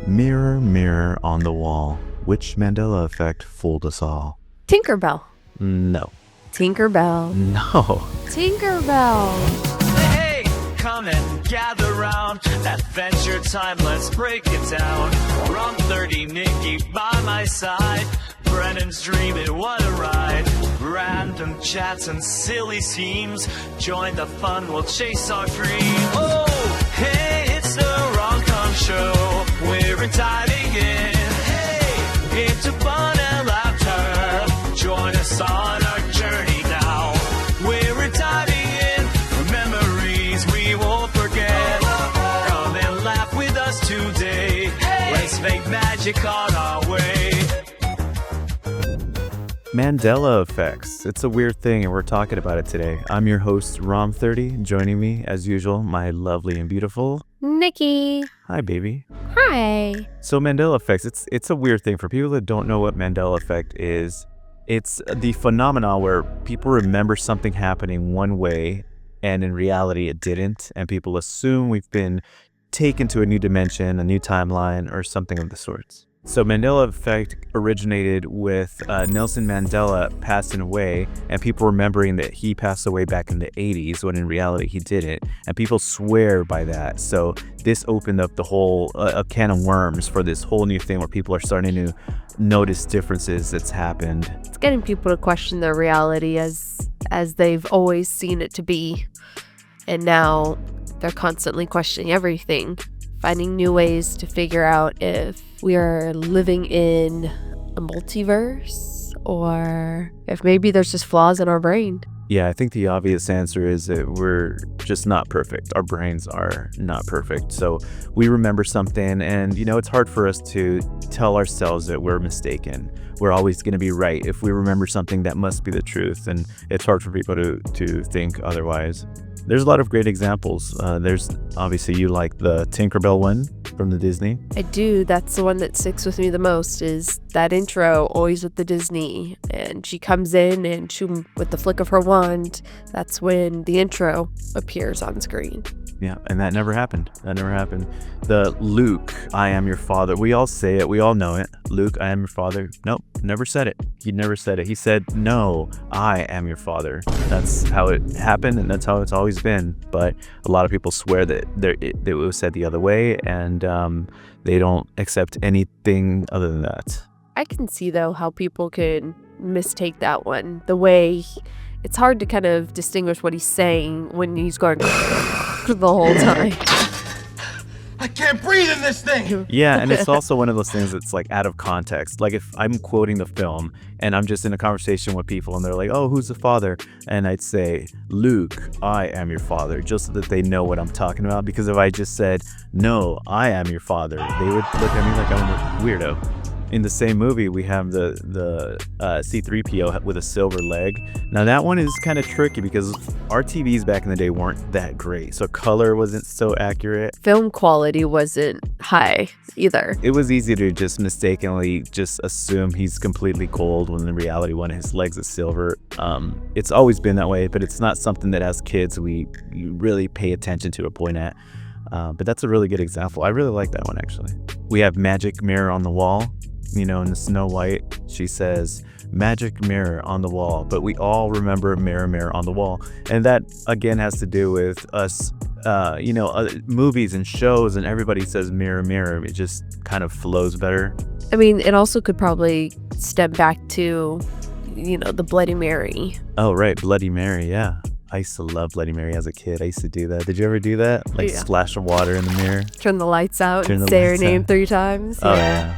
Mirror, mirror on the wall, which Mandela effect fooled us all? Tinkerbell. No. Tinkerbell. No. Tinkerbell. Hey, come and gather round. Adventure time, let's break it down. Rum 30, Nikki by my side. Brennan's dreaming, what a ride. Random chats and silly schemes. Join the fun, we'll chase our dream. Oh, hey, it's the Rom-Com Show. We're diving in, hey, into fun and laughter. Join us on our journey now. We're diving in for memories we won't forget. Come and laugh with us today. Let's make magic on our way. Mandela effects. It's a weird thing, and we're talking about it today. I'm your host, Rom30. Joining me, as usual, my lovely and beautiful Nikki. Hi, baby. Hi. So Mandela effects, it's a weird thing. For people that don't know what Mandela effect is, it's the phenomena where people remember something happening one way, and in reality it didn't, and people assume we've been taken to a new dimension, a new timeline, or something of the sorts. So Mandela effect originated with Nelson Mandela passing away and people remembering that he passed away back in the 80s when in reality he didn't, and people swear by that. So this opened up the whole a can of worms for this whole new thing where people are starting to notice differences that's happened. It's getting people to question their reality as they've always seen it to be, and now they're constantly questioning everything, finding new ways to figure out if we are living in a multiverse or if maybe there's just flaws in our brain. Yeah, I think the obvious answer is that we're just not perfect. Our brains are not perfect. So we remember something and, it's hard for us to tell ourselves that we're mistaken. We're always going to be right. If we remember something, that must be the truth. And it's hard for people to think otherwise. There's a lot of great examples. There's obviously you like the Tinkerbell one from the Disney. I do. That's the one that sticks with me the most is that intro, always with the Disney. And she comes in and with the flick of her wand, that's when the intro appears on screen. Yeah, and that never happened. The Luke, I am your father. We all say it. We all know it. Luke, I am your father. Nope, never said it. He never said it. He said, no, I am your father. That's how it happened, and that's how it's always been. But a lot of people swear that it was said the other way, and they don't accept anything other than that. I can see, though, how people could mistake that one. The way it's hard to kind of distinguish what he's saying when he's going the whole time. I can't breathe in this thing! Yeah, and it's also one of those things that's like out of context. Like if I'm quoting the film and I'm just in a conversation with people and they're like, oh, who's the father? And I'd say, Luke, I am your father, just so that they know what I'm talking about. Because if I just said, no, I am your father, they would look at me like I'm a weirdo. In the same movie, we have the C-3PO with a silver leg. Now that one is kind of tricky because our TVs back in the day weren't that great, so color wasn't so accurate. Film quality wasn't high either. It was easy to just mistakenly just assume he's completely gold when in reality one of his legs is silver. It's always been that way, but it's not something that as kids we really pay attention to or point at. But that's a really good example. I really like that one actually. We have magic mirror on the wall. In the Snow White, she says, magic mirror on the wall, but we all remember mirror, mirror on the wall. And that, again, has to do with us, movies and shows, and everybody says mirror, mirror. It just kind of flows better. I mean, it also could probably step back to, the Bloody Mary. Oh, right, Bloody Mary, yeah. I used to love Bloody Mary as a kid. I used to do that. Did you ever do that? Like splash of water in the mirror? Turn the lights out and say her name 3 times. Oh, yeah.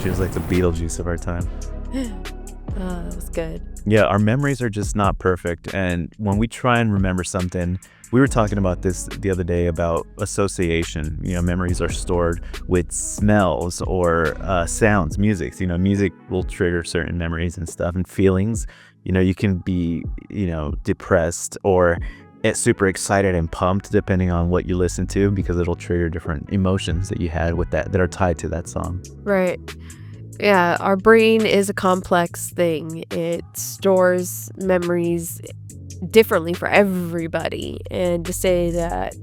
She was like the Beetlejuice of our time. That was good. Yeah, our memories are just not perfect. And when we try and remember something, we were talking about this the other day about association. Memories are stored with smells or sounds, music. Music will trigger certain memories and stuff and feelings. You can be, depressed or super excited and pumped depending on what you listen to because it'll trigger different emotions that you had with that are tied to that song. Right. Yeah, our brain is a complex thing. It stores memories differently for everybody. And to say that,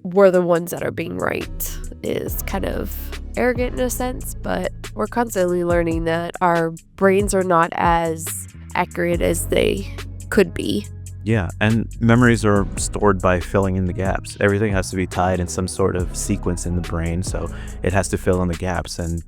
we're the ones that are being right is kind of arrogant in a sense, but we're constantly learning that our brains are not as accurate as they could be. Yeah, and memories are stored by filling in the gaps. Everything has to be tied in some sort of sequence in the brain, so it has to fill in the gaps and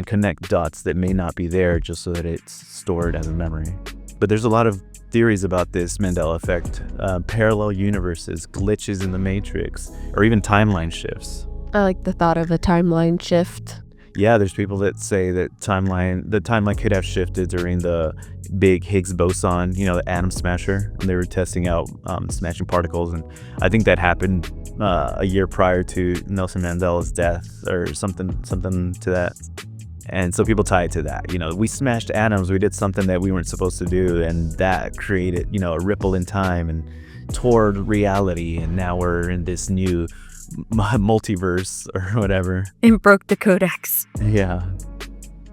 connect dots that may not be there just so that it's stored as a memory. But there's a lot of theories about this Mandela effect, parallel universes, glitches in the matrix, or even timeline shifts. I like the thought of a timeline shift. Yeah, there's people that say that the timeline could have shifted during the big Higgs boson, the atom smasher, when they were testing out smashing particles. And I think that happened a year prior to Nelson Mandela's death or something to that. And so people tie it to that. We smashed atoms, we did something that we weren't supposed to do, and that created, a ripple in time and toward reality. And now we're in this new multiverse or whatever. And broke the codex. Yeah.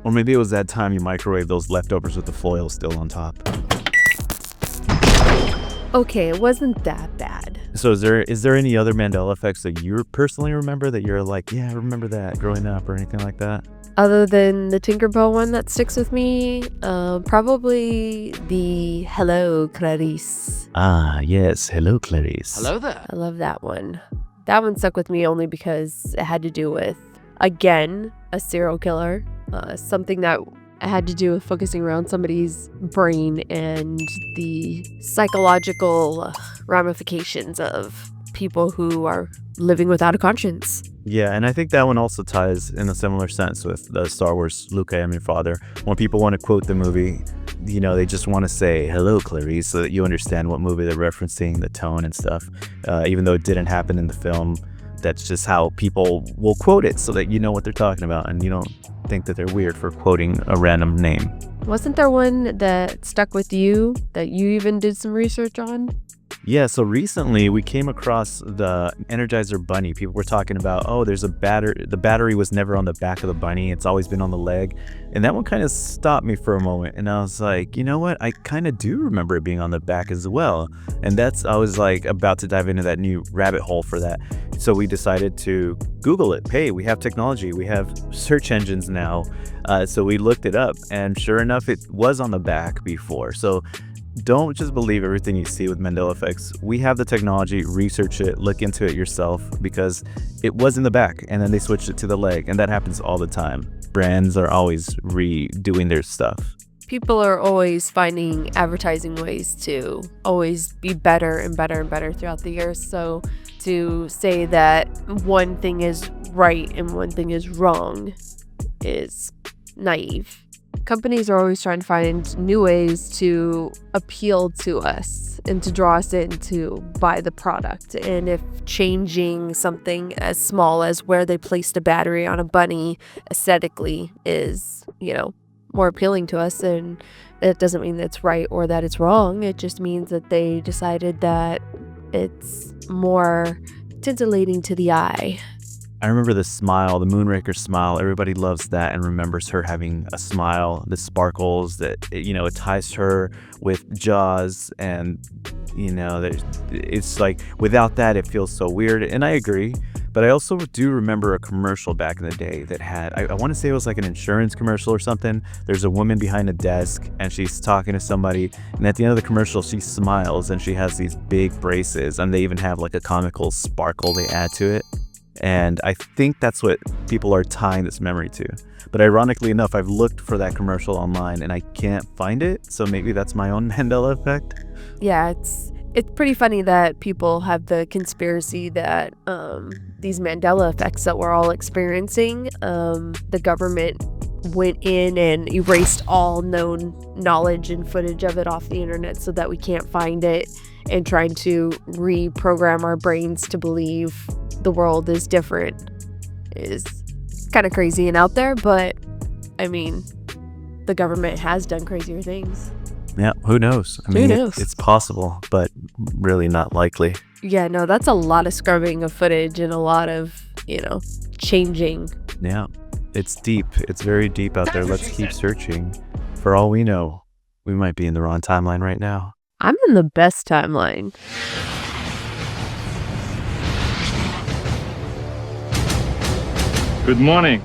Or maybe it was that time you microwaved those leftovers with the foil still on top. Okay, it wasn't that bad. So is there any other Mandela effects that you personally remember that you're like, yeah, I remember that growing up or anything like that? Other than the Tinkerbell one that sticks with me, probably the Hello, Clarice. Ah, yes. Hello, Clarice. Hello there. I love that one. That one stuck with me only because it had to do with, again, a serial killer. Something that had to do with focusing around somebody's brain and the psychological ramifications of people who are living without a conscience. Yeah, and I think that one also ties in a similar sense with the Star Wars Luke, I Am Your Father. When people want to quote the movie, they just want to say, hello, Clarice, so that you understand what movie they're referencing, the tone and stuff. Even though it didn't happen in the film, that's just how people will quote it so that you know what they're talking about and you don't think that they're weird for quoting a random name. Wasn't there one that stuck with you that you even did some research on? Yeah, so recently we came across the Energizer Bunny. People were talking about, there's a battery. The battery was never on the back of the bunny. It's always been on the leg. And that one kind of stopped me for a moment. And I was like, you know what? I kind of do remember it being on the back as well. And I was like about to dive into that new rabbit hole for that. So we decided to Google it. Hey, we have technology. We have search engines now. So we looked it up. And sure enough, it was on the back before. So don't just believe everything you see with Mandela effects. We have the technology, research it, look into it yourself, because it was in the back and then they switched it to the leg, and that happens all the time. Brands are always redoing their stuff. People are always finding advertising ways to always be better and better and better throughout the years. So to say that one thing is right and one thing is wrong is naive. Companies are always trying to find new ways to appeal to us and to draw us in to buy the product. And if changing something as small as where they placed a battery on a bunny aesthetically is, more appealing to us, and it doesn't mean that it's right or that it's wrong. It just means that they decided that it's more titillating to the eye. I remember the smile, the Moonraker smile. Everybody loves that and remembers her having a smile that sparkles, that, it ties her with Jaws. And, it's like without that, it feels so weird. And I agree. But I also do remember a commercial back in the day that had, I want to say it was like an insurance commercial or something. There's a woman behind a desk and she's talking to somebody. And at the end of the commercial, she smiles and she has these big braces. And they even have like a comical sparkle they add to it. And I think that's what people are tying this memory to. But ironically enough, I've looked for that commercial online and I can't find it. So maybe that's my own Mandela effect. Yeah, it's pretty funny that people have the conspiracy that these Mandela effects that we're all experiencing, the government went in and erased all known knowledge and footage of it off the internet so that we can't find it, and trying to reprogram our brains to believe the world is different is kind of crazy and out there. But I mean, the government has done crazier things. Yeah, who knows? I mean, it's possible, but really not likely. Yeah, no, that's a lot of scrubbing of footage and a lot of, changing. Yeah, it's deep. It's very deep out there. Let's keep searching. For all we know, we might be in the wrong timeline right now. I'm in the best timeline. Good morning.